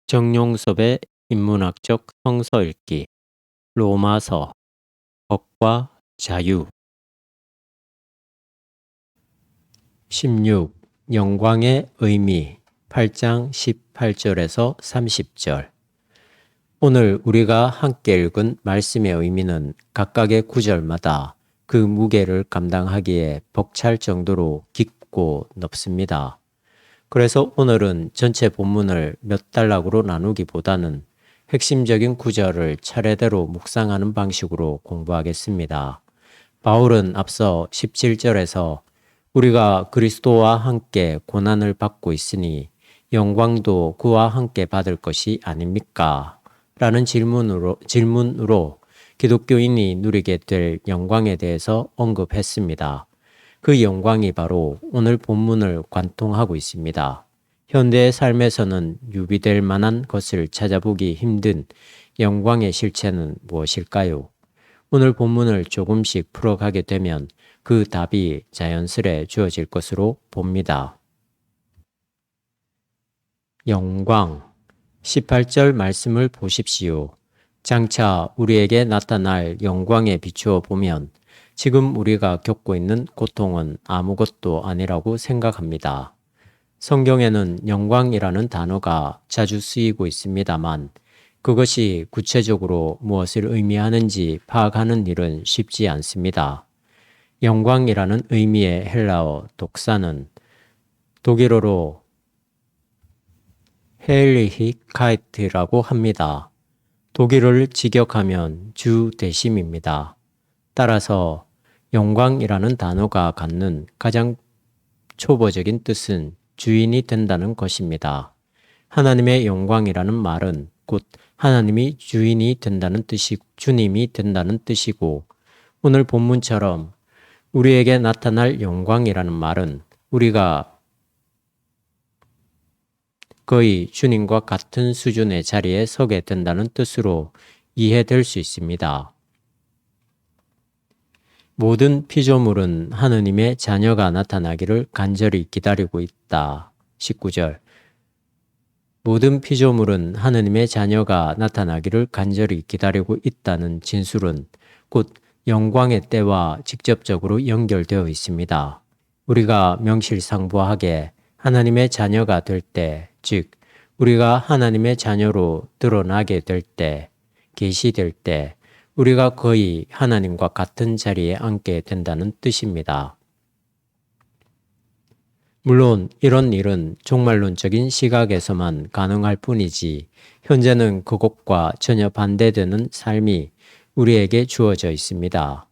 정용섭의 인문학적 성서 읽기 로마서 법과 자유 16. 영광의 의미 8장 18절에서 30절. 오늘 우리가 함께 읽은 말씀의 의미는 각각의 구절마다 그 무게를 감당하기에 벅찰 정도로 깊고 넓습니다. 그래서 오늘은 전체 본문을 몇 단락으로 나누기보다는 핵심적인 구절을 차례대로 묵상하는 방식으로 공부하겠습니다. 바울은 앞서 17절에서 우리가 그리스도와 함께 고난을 받고 있으니 영광도 그와 함께 받을 것이 아닙니까? 라는 질문으로 기독교인이 누리게 될 영광에 대해서 언급했습니다. 그 영광이 바로 오늘 본문을 관통하고 있습니다. 현대의 삶에서는 유비될 만한 것을 찾아보기 힘든 영광의 실체는 무엇일까요? 오늘 본문을 조금씩 풀어가게 되면 그 답이 자연스레 주어질 것으로 봅니다. 영광 18절 말씀을 보십시오. 장차 우리에게 나타날 영광에 비추어 보면 지금 우리가 겪고 있는 고통은 아무것도 아니라고 생각합니다. 성경에는 영광이라는 단어가 자주 쓰이고 있습니다만 그것이 구체적으로 무엇을 의미하는지 파악하는 일은 쉽지 않습니다. 영광이라는 의미의 헬라어 독사는 독일어로 헬리히카이트라고 합니다. 독일어를 직역하면 주 대심입니다. 따라서 영광이라는 단어가 갖는 가장 초보적인 뜻은 주인이 된다는 것입니다. 하나님의 영광이라는 말은 곧 하나님이 주인이 된다는 주님이 된다는 뜻이고 오늘 본문처럼 우리에게 나타날 영광이라는 말은 우리가 거의 주님과 같은 수준의 자리에 서게 된다는 뜻으로 이해될 수 있습니다. 모든 피조물은 하느님의 자녀가 나타나기를 간절히 기다리고 있다. 19절. 모든 피조물은 하느님의 자녀가 나타나기를 간절히 기다리고 있다는 진술은 곧 영광의 때와 직접적으로 연결되어 있습니다. 우리가 명실상부하게 하나님의 자녀가 될 때, 즉 우리가 하나님의 자녀로 드러나게 될 때, 계시될 때 우리가 거의 하나님과 같은 자리에 앉게 된다는 뜻입니다. 물론 이런 일은 종말론적인 시각에서만 가능할 뿐이지 현재는 그것과 전혀 반대되는 삶이 우리에게 주어져 있습니다.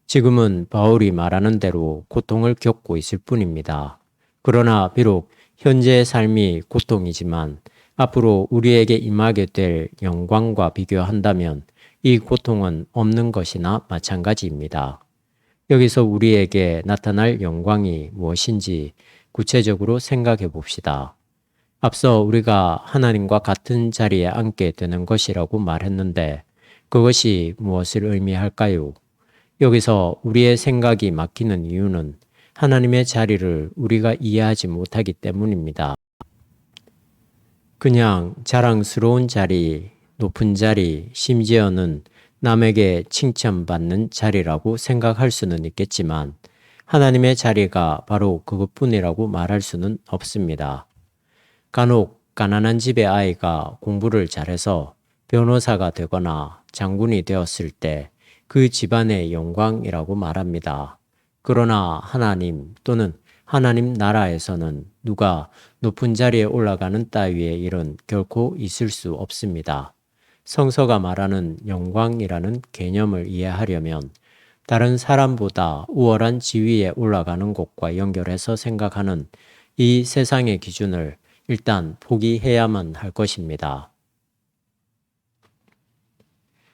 지금은 바울이 말하는 대로 고통을 겪고 있을 뿐입니다. 그러나 비록 현재의 삶이 고통이지만 앞으로 우리에게 임하게 될 영광과 비교한다면 이 고통은 없는 것이나 마찬가지입니다. 여기서 우리에게 나타날 영광이 무엇인지 구체적으로 생각해 봅시다. 앞서 우리가 하나님과 같은 자리에 앉게 되는 것이라고 말했는데 그것이 무엇을 의미할까요? 여기서 우리의 생각이 막히는 이유는 하나님의 자리를 우리가 이해하지 못하기 때문입니다. 그냥 자랑스러운 자리, 높은 자리, 심지어는 남에게 칭찬받는 자리라고 생각할 수는 있겠지만 하나님의 자리가 바로 그것뿐이라고 말할 수는 없습니다. 간혹 가난한 집의 아이가 공부를 잘해서 변호사가 되거나 장군이 되었을 때 그 집안의 영광이라고 말합니다. 그러나 하나님 또는 하나님 나라에서는 누가 높은 자리에 올라가는 따위의 일은 결코 있을 수 없습니다. 성서가 말하는 영광이라는 개념을 이해하려면 다른 사람보다 우월한 지위에 올라가는 것과 연결해서 생각하는 이 세상의 기준을 일단 포기해야만 할 것입니다.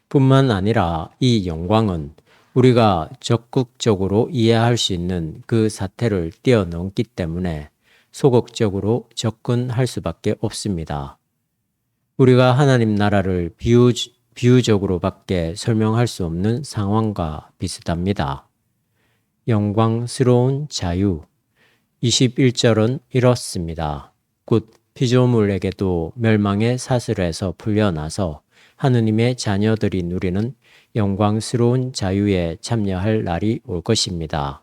뿐만 아니라 이 영광은 우리가 적극적으로 이해할 수 있는 그 사태를 뛰어넘기 때문에 소극적으로 접근할 수밖에 없습니다. 우리가 하나님 나라를 비유적으로밖에 설명할 수 없는 상황과 비슷합니다. 영광스러운 자유 21절은 이렇습니다. 곧 피조물에게도 멸망의 사슬에서 풀려나서 하느님의 자녀들이 누리는 영광스러운 자유에 참여할 날이 올 것입니다.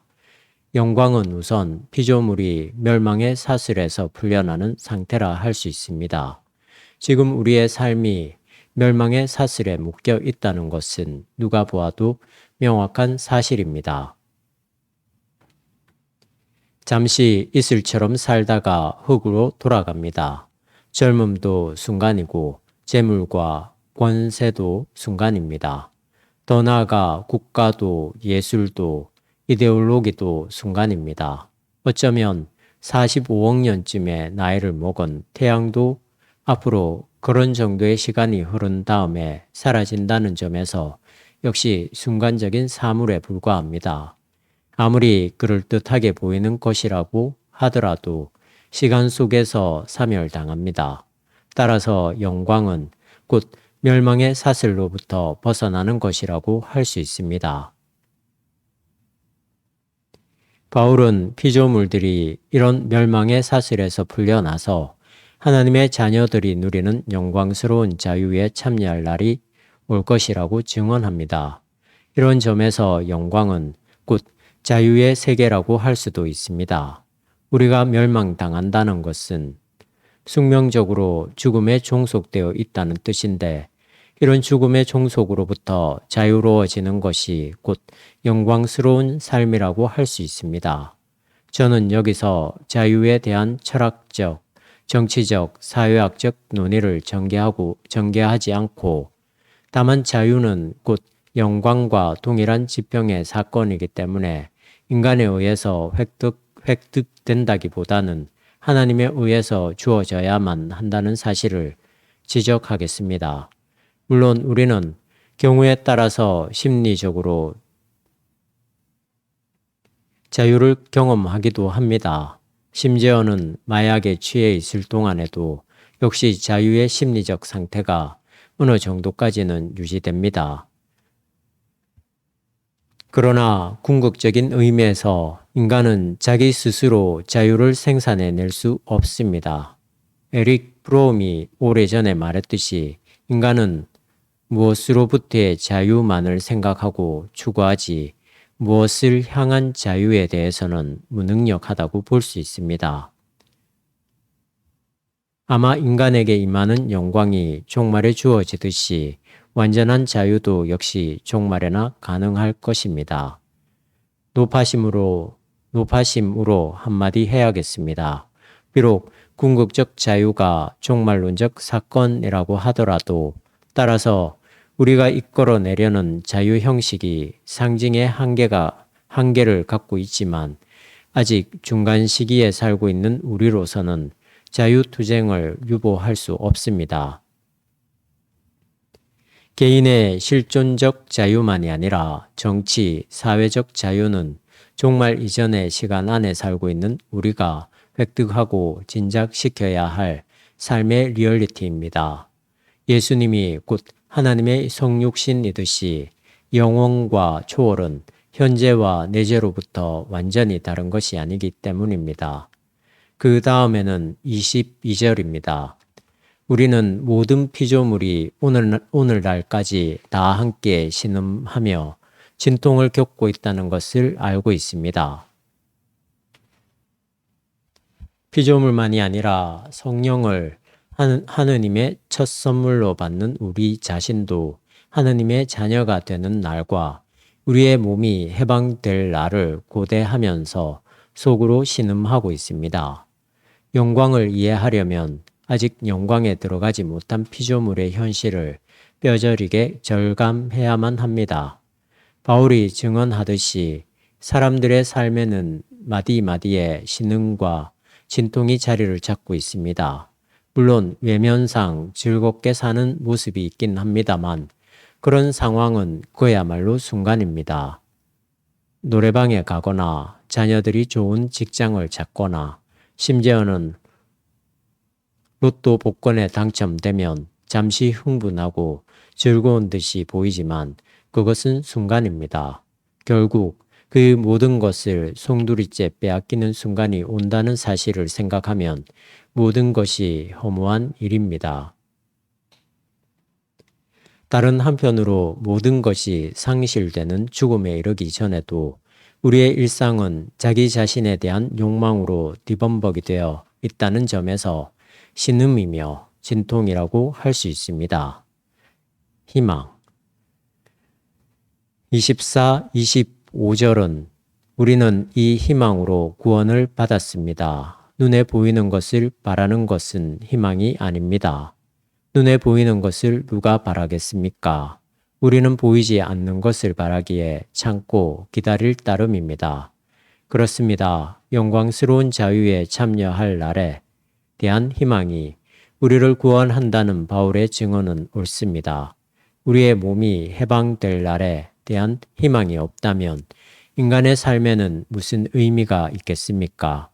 영광은 우선 피조물이 멸망의 사슬에서 풀려나는 상태라 할 수 있습니다. 지금 우리의 삶이 멸망의 사슬에 묶여 있다는 것은 누가 보아도 명확한 사실입니다. 잠시 이슬처럼 살다가 흙으로 돌아갑니다. 젊음도 순간이고 재물과 권세도 순간입니다. 더 나아가 국가도 예술도 이데올로기도 순간입니다. 어쩌면 45억 년쯤의 나이를 먹은 태양도 앞으로 그런 정도의 시간이 흐른 다음에 사라진다는 점에서 역시 순간적인 사물에 불과합니다. 아무리 그럴듯하게 보이는 것이라고 하더라도 시간 속에서 사멸당합니다. 따라서 영광은 곧 멸망의 사슬로부터 벗어나는 것이라고 할 수 있습니다. 바울은 피조물들이 이런 멸망의 사슬에서 풀려나서 하나님의 자녀들이 누리는 영광스러운 자유에 참여할 날이 올 것이라고 증언합니다. 이런 점에서 영광은 곧 자유의 세계라고 할 수도 있습니다. 우리가 멸망당한다는 것은 숙명적으로 죽음에 종속되어 있다는 뜻인데 이런 죽음의 종속으로부터 자유로워지는 것이 곧 영광스러운 삶이라고 할 수 있습니다. 저는 여기서 자유에 대한 철학적, 정치적, 사회학적 논의를 전개하지 않고 다만 자유는 곧 영광과 동일한 지평의 사건이기 때문에 인간에 의해서 획득된다기보다는 하나님에 의해서 주어져야만 한다는 사실을 지적하겠습니다. 물론 우리는 경우에 따라서 심리적으로 자유를 경험하기도 합니다. 심지어는 마약에 취해 있을 동안에도 역시 자유의 심리적 상태가 어느 정도까지는 유지됩니다. 그러나 궁극적인 의미에서 인간은 자기 스스로 자유를 생산해낼 수 없습니다. 에릭 브롬이 오래전에 말했듯이 인간은 무엇으로부터의 자유만을 생각하고 추구하지 무엇을 향한 자유에 대해서는 무능력하다고 볼 수 있습니다. 아마 인간에게 임하는 영광이 종말에 주어지듯이 완전한 자유도 역시 종말에나 가능할 것입니다. 높아심으로 한마디 해야겠습니다. 비록 궁극적 자유가 종말론적 사건이라고 하더라도 따라서 우리가 이끌어내려는 자유 형식이 상징의 한계를 갖고 있지만 아직 중간 시기에 살고 있는 우리로서는 자유투쟁을 유보할 수 없습니다. 개인의 실존적 자유만이 아니라 정치, 사회적 자유는 종말 이전의 시간 안에 살고 있는 우리가 획득하고 진작시켜야 할 삶의 리얼리티입니다. 예수님이 곧 하나님의 성육신이듯이 영원과 초월은 현재와 내재로부터 완전히 다른 것이 아니기 때문입니다. 그 다음에는 22절입니다. 우리는 모든 피조물이 오늘날까지 다 함께 신음하며 진통을 겪고 있다는 것을 알고 있습니다. 피조물만이 아니라 성령을 하느님의 첫 선물로 받는 우리 자신도 하느님의 자녀가 되는 날과 우리의 몸이 해방될 날을 고대하면서 속으로 신음하고 있습니다. 영광을 이해하려면 아직 영광에 들어가지 못한 피조물의 현실을 뼈저리게 절감해야만 합니다. 바울이 증언하듯이 사람들의 삶에는 마디마디에 신음과 진통이 자리를 잡고 있습니다. 물론 외면상 즐겁게 사는 모습이 있긴 합니다만 그런 상황은 그야말로 순간입니다. 노래방에 가거나 자녀들이 좋은 직장을 잡거나 심지어는 로또 복권에 당첨되면 잠시 흥분하고 즐거운 듯이 보이지만 그것은 순간입니다. 결국 그 모든 것을 송두리째 빼앗기는 순간이 온다는 사실을 생각하면 모든 것이 허무한 일입니다. 다른 한편으로 모든 것이 상실되는 죽음에 이르기 전에도 우리의 일상은 자기 자신에 대한 욕망으로 뒤범벅이 되어 있다는 점에서 신음이며 진통이라고 할 수 있습니다. 희망 24, 25절은 우리는 이 희망으로 구원을 받았습니다. 눈에 보이는 것을 바라는 것은 희망이 아닙니다. 눈에 보이는 것을 누가 바라겠습니까? 우리는 보이지 않는 것을 바라기에 참고 기다릴 따름입니다. 그렇습니다. 영광스러운 자유에 참여할 날에 대한 희망이 우리를 구원한다는 바울의 증언은 옳습니다. 우리의 몸이 해방될 날에 대한 희망이 없다면 인간의 삶에는 무슨 의미가 있겠습니까?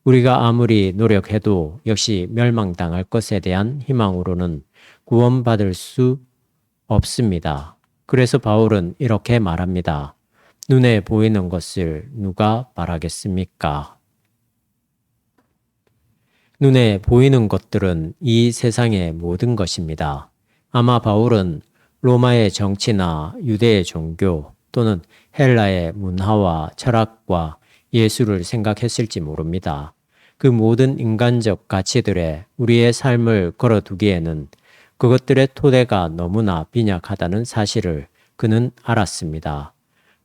우리가 아무리 노력해도 역시 멸망당할 것에 대한 희망으로는 구원받을 수 없습니다. 그래서 바울은 이렇게 말합니다. 눈에 보이는 것을 누가 바라겠습니까? 눈에 보이는 것들은 이 세상의 모든 것입니다. 아마 바울은 로마의 정치나 유대의 종교 또는 헬라의 문화와 철학과 예수를 생각했을지 모릅니다. 그 모든 인간적 가치들에 우리의 삶을 걸어두기에는 그것들의 토대가 너무나 빈약하다는 사실을 그는 알았습니다.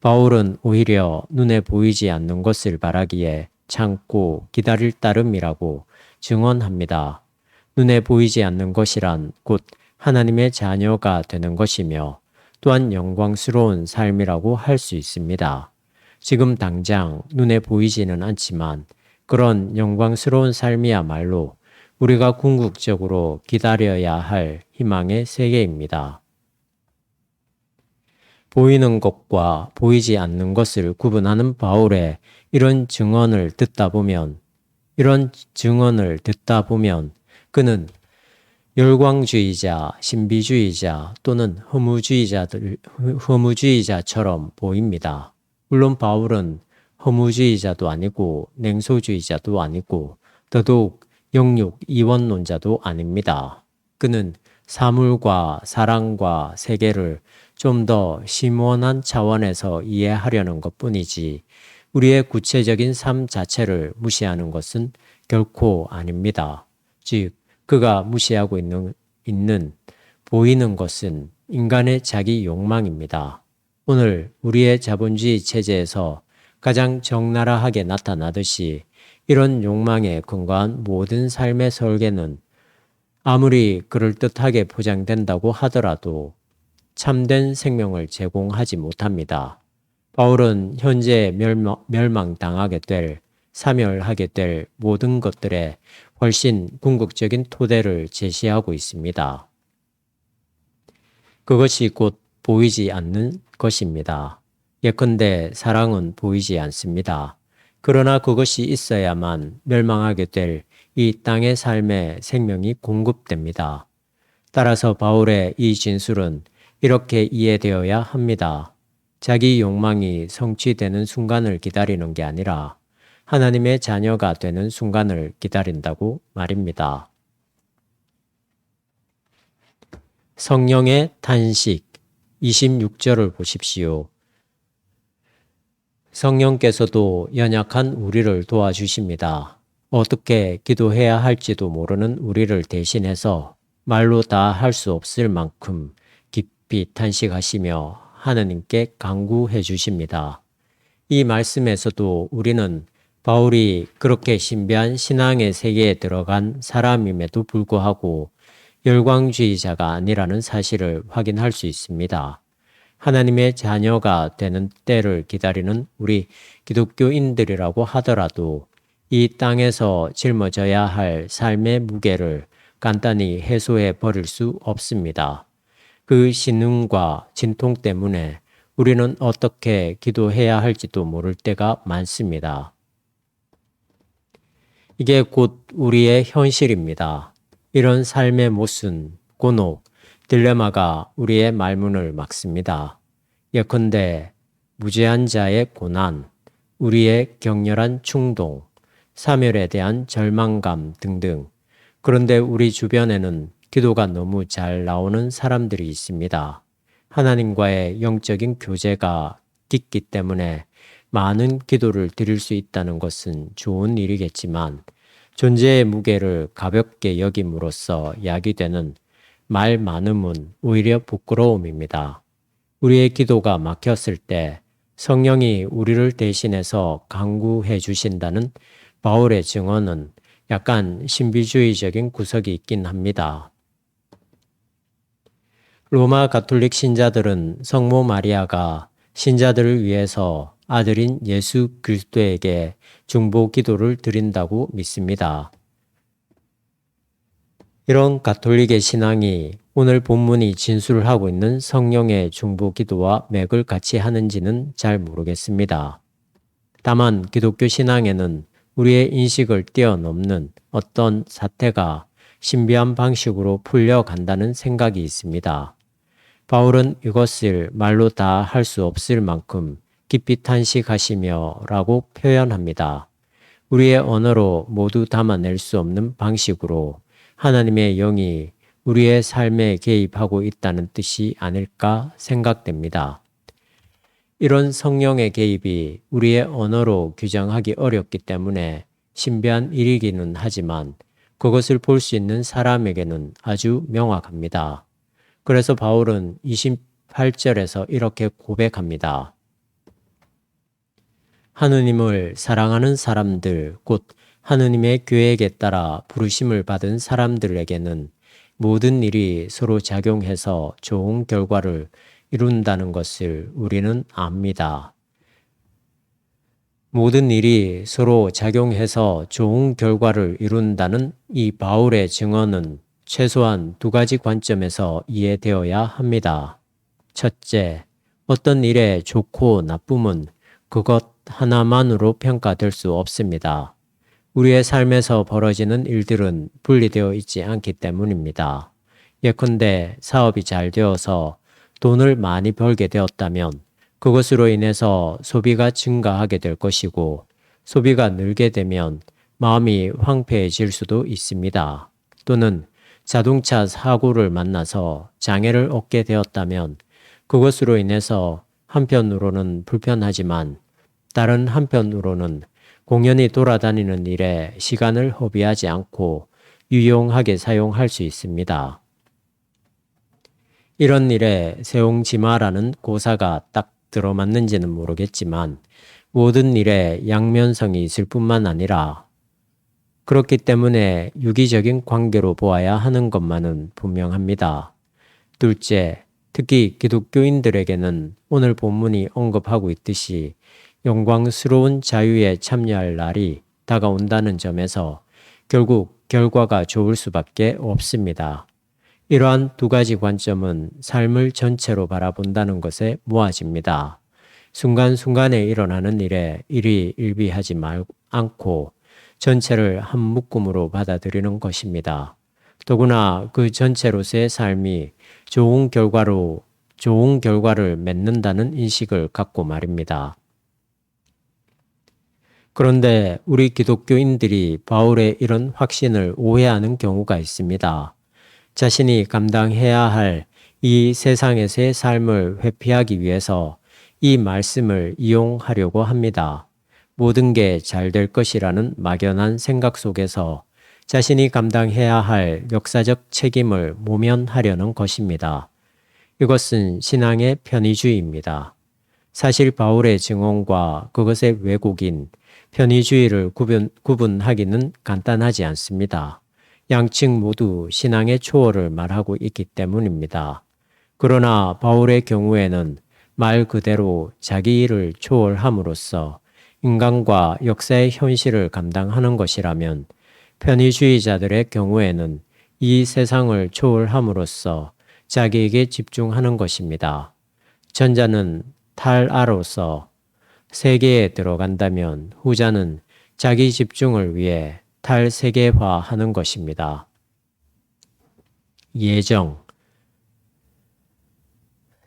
바울은 오히려 눈에 보이지 않는 것을 바라기에 참고 기다릴 따름이라고 증언합니다. 눈에 보이지 않는 것이란 곧 하나님의 자녀가 되는 것이며 또한 영광스러운 삶이라고 할 수 있습니다. 지금 당장 눈에 보이지는 않지만 그런 영광스러운 삶이야말로 우리가 궁극적으로 기다려야 할 희망의 세계입니다. 보이는 것과 보이지 않는 것을 구분하는 바울의 이런 증언을 듣다 보면 그는 열광주의자, 신비주의자 또는 허무주의자처럼 보입니다. 물론 바울은 허무주의자도 아니고 냉소주의자도 아니고 더더욱 영육 이원론자도 아닙니다. 그는 사물과 사랑과 세계를 좀 더 심원한 차원에서 이해하려는 것뿐이지 우리의 구체적인 삶 자체를 무시하는 것은 결코 아닙니다. 즉, 그가 무시하고 있는 보이는 것은 인간의 자기 욕망입니다. 오늘 우리의 자본주의 체제에서 가장 적나라하게 나타나듯이 이런 욕망에 근거한 모든 삶의 설계는 아무리 그럴듯하게 포장된다고 하더라도 참된 생명을 제공하지 못합니다. 바울은 현재 멸망당하게 될, 사멸하게 될 모든 것들의 훨씬 궁극적인 토대를 제시하고 있습니다. 그것이 곧 보이지 않는 것입니다. 예컨대 사랑은 보이지 않습니다. 그러나 그것이 있어야만 멸망하게 될 이 땅의 삶에 생명이 공급됩니다. 따라서 바울의 이 진술은 이렇게 이해되어야 합니다. 자기 욕망이 성취되는 순간을 기다리는 게 아니라 하나님의 자녀가 되는 순간을 기다린다고 말입니다. 성령의 탄식 26절을 보십시오. 성령께서도 연약한 우리를 도와주십니다. 어떻게 기도해야 할지도 모르는 우리를 대신해서 말로 다 할 수 없을 만큼 깊이 탄식하시며 하느님께 간구해 주십니다. 이 말씀에서도 우리는 바울이 그렇게 신비한 신앙의 세계에 들어간 사람임에도 불구하고 열광주의자가 아니라는 사실을 확인할 수 있습니다. 하나님의 자녀가 되는 때를 기다리는 우리 기독교인들이라고 하더라도 이 땅에서 짊어져야 할 삶의 무게를 간단히 해소해 버릴 수 없습니다. 그 신음과 진통 때문에 우리는 어떻게 기도해야 할지도 모를 때가 많습니다. 이게 곧 우리의 현실입니다. 이런 삶의 모순, 곤혹, 딜레마가 우리의 말문을 막습니다. 예컨대 무죄한 자의 고난, 우리의 격렬한 충동, 사멸에 대한 절망감 등등. 그런데 우리 주변에는 기도가 너무 잘 나오는 사람들이 있습니다. 하나님과의 영적인 교제가 깊기 때문에 많은 기도를 드릴 수 있다는 것은 좋은 일이겠지만 존재의 무게를 가볍게 여김으로써 야기되는 말 많음은 오히려 부끄러움입니다. 우리의 기도가 막혔을 때 성령이 우리를 대신해서 간구해 주신다는 바울의 증언은 약간 신비주의적인 구석이 있긴 합니다. 로마 가톨릭 신자들은 성모 마리아가 신자들을 위해서 아들인 예수 그리스도에게 중보 기도를 드린다고 믿습니다. 이런 가톨릭의 신앙이 오늘 본문이 진술하고 있는 성령의 중보 기도와 맥을 같이 하는지는 잘 모르겠습니다. 다만 기독교 신앙에는 우리의 인식을 뛰어넘는 어떤 사태가 신비한 방식으로 풀려간다는 생각이 있습니다. 바울은 이것을 말로 다 할 수 없을 만큼 깊이 탄식하시며 라고 표현합니다. 우리의 언어로 모두 담아낼 수 없는 방식으로 하나님의 영이 우리의 삶에 개입하고 있다는 뜻이 아닐까 생각됩니다. 이런 성령의 개입이 우리의 언어로 규정하기 어렵기 때문에 신비한 일이기는 하지만 그것을 볼 수 있는 사람에게는 아주 명확합니다. 그래서 바울은 28절에서 이렇게 고백합니다. 하느님을 사랑하는 사람들, 곧 하느님의 계획에 따라 부르심을 받은 사람들에게는 모든 일이 서로 작용해서 좋은 결과를 이룬다는 것을 우리는 압니다. 모든 일이 서로 작용해서 좋은 결과를 이룬다는 이 바울의 증언은 최소한 두 가지 관점에서 이해되어야 합니다. 첫째, 어떤 일의 좋고 나쁨은 그것 하나만으로 평가될 수 없습니다. 우리의 삶에서 벌어지는 일들은 분리되어 있지 않기 때문입니다. 예컨대 사업이 잘 되어서 돈을 많이 벌게 되었다면 그것으로 인해서 소비가 증가하게 될 것이고 소비가 늘게 되면 마음이 황폐해질 수도 있습니다. 또는 자동차 사고를 만나서 장애를 얻게 되었다면 그것으로 인해서 한편으로는 불편하지만 다른 한편으로는 공연히 돌아다니는 일에 시간을 허비하지 않고 유용하게 사용할 수 있습니다. 이런 일에 세옹지마라는 고사가 딱 들어맞는지는 모르겠지만 모든 일에 양면성이 있을 뿐만 아니라 그렇기 때문에 유기적인 관계로 보아야 하는 것만은 분명합니다. 둘째, 특히 기독교인들에게는 오늘 본문이 언급하고 있듯이 영광스러운 자유에 참여할 날이 다가온다는 점에서 결국 결과가 좋을 수밖에 없습니다. 이러한 두 가지 관점은 삶을 전체로 바라본다는 것에 모아집니다. 순간순간에 일어나는 일에 일희일비하지 않고 전체를 한 묶음으로 받아들이는 것입니다. 더구나 그 전체로서의 삶이 좋은 결과를 맺는다는 인식을 갖고 말입니다. 그런데 우리 기독교인들이 바울의 이런 확신을 오해하는 경우가 있습니다. 자신이 감당해야 할 이 세상에서의 삶을 회피하기 위해서 이 말씀을 이용하려고 합니다. 모든 게 잘 될 것이라는 막연한 생각 속에서 자신이 감당해야 할 역사적 책임을 모면하려는 것입니다. 이것은 신앙의 편의주의입니다. 사실 바울의 증언과 그것의 왜곡인 편의주의를 구분하기는 간단하지 않습니다. 양측 모두 신앙의 초월을 말하고 있기 때문입니다. 그러나 바울의 경우에는 말 그대로 자기 일을 초월함으로써 인간과 역사의 현실을 감당하는 것이라면 편의주의자들의 경우에는 이 세상을 초월함으로써 자기에게 집중하는 것입니다. 전자는 탈아로서 세계에 들어간다면 후자는 자기 집중을 위해 탈세계화하는 것입니다. 예정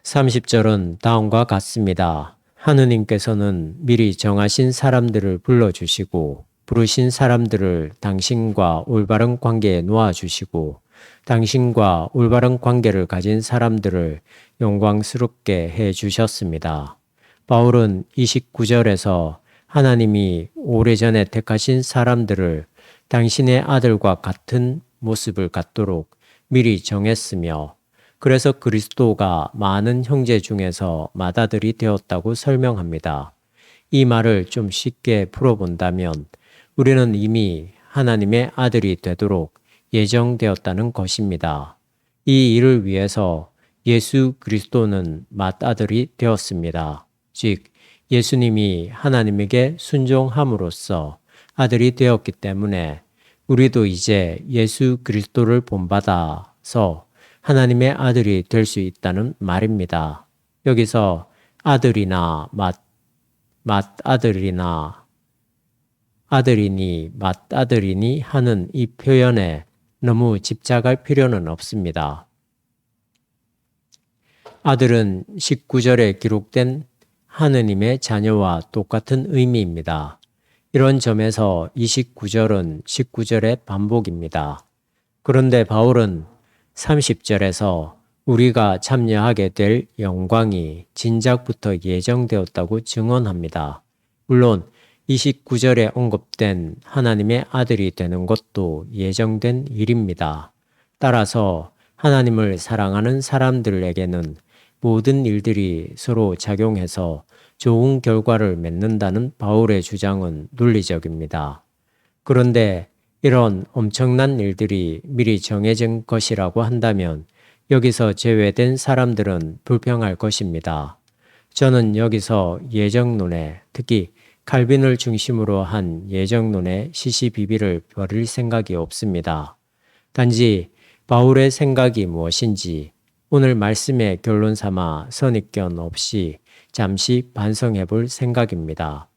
30절은 다음과 같습니다. 하느님께서는 미리 정하신 사람들을 불러주시고 부르신 사람들을 당신과 올바른 관계에 놓아주시고 당신과 올바른 관계를 가진 사람들을 영광스럽게 해주셨습니다. 바울은 29절에서 하나님이 오래전에 택하신 사람들을 당신의 아들과 같은 모습을 갖도록 미리 정했으며 그래서 그리스도가 많은 형제 중에서 맏아들이 되었다고 설명합니다. 이 말을 좀 쉽게 풀어본다면 우리는 이미 하나님의 아들이 되도록 예정되었다는 것입니다. 이 일을 위해서 예수 그리스도는 맏아들이 되었습니다. 즉, 예수님이 하나님에게 순종함으로써 아들이 되었기 때문에 우리도 이제 예수 그리스도를 본받아서 하나님의 아들이 될 수 있다는 말입니다. 여기서 아들이나 맏아들이나 아들이니 맏아들이니 하는 이 표현에 너무 집착할 필요는 없습니다. 아들은 19절에 기록된 하느님의 자녀와 똑같은 의미입니다. 이런 점에서 29절은 19절의 반복입니다. 그런데 바울은 30절에서 우리가 참여하게 될 영광이 진작부터 예정되었다고 증언합니다. 물론 29절에 언급된 하나님의 아들이 되는 것도 예정된 일입니다. 따라서 하나님을 사랑하는 사람들에게는 모든 일들이 서로 작용해서 좋은 결과를 맺는다는 바울의 주장은 논리적입니다. 그런데 이런 엄청난 일들이 미리 정해진 것이라고 한다면 여기서 제외된 사람들은 불평할 것입니다. 저는 여기서 예정론에, 특히 칼빈을 중심으로 한 예정론에 시시비비를 벌일 생각이 없습니다. 단지 바울의 생각이 무엇인지 오늘 말씀의 결론 삼아 선입견 없이 잠시 반성해 볼 생각입니다.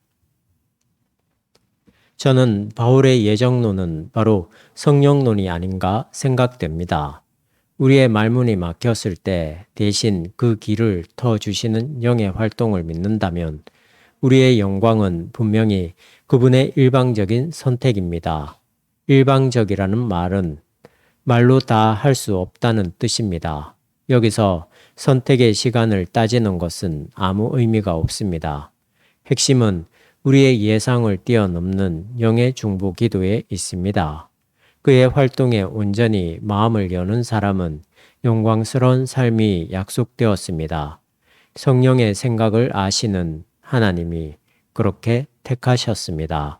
저는 바울의 예정론은 바로 성령론이 아닌가 생각됩니다. 우리의 말문이 막혔을 때 대신 그 길을 터주시는 영의 활동을 믿는다면 우리의 영광은 분명히 그분의 일방적인 선택입니다. 일방적이라는 말은 말로 다 할 수 없다는 뜻입니다. 여기서 선택의 시간을 따지는 것은 아무 의미가 없습니다. 핵심은 우리의 예상을 뛰어넘는 영의 중보 기도에 있습니다. 그의 활동에 온전히 마음을 여는 사람은 영광스러운 삶이 약속되었습니다. 성령의 생각을 아시는 하나님이 그렇게 택하셨습니다.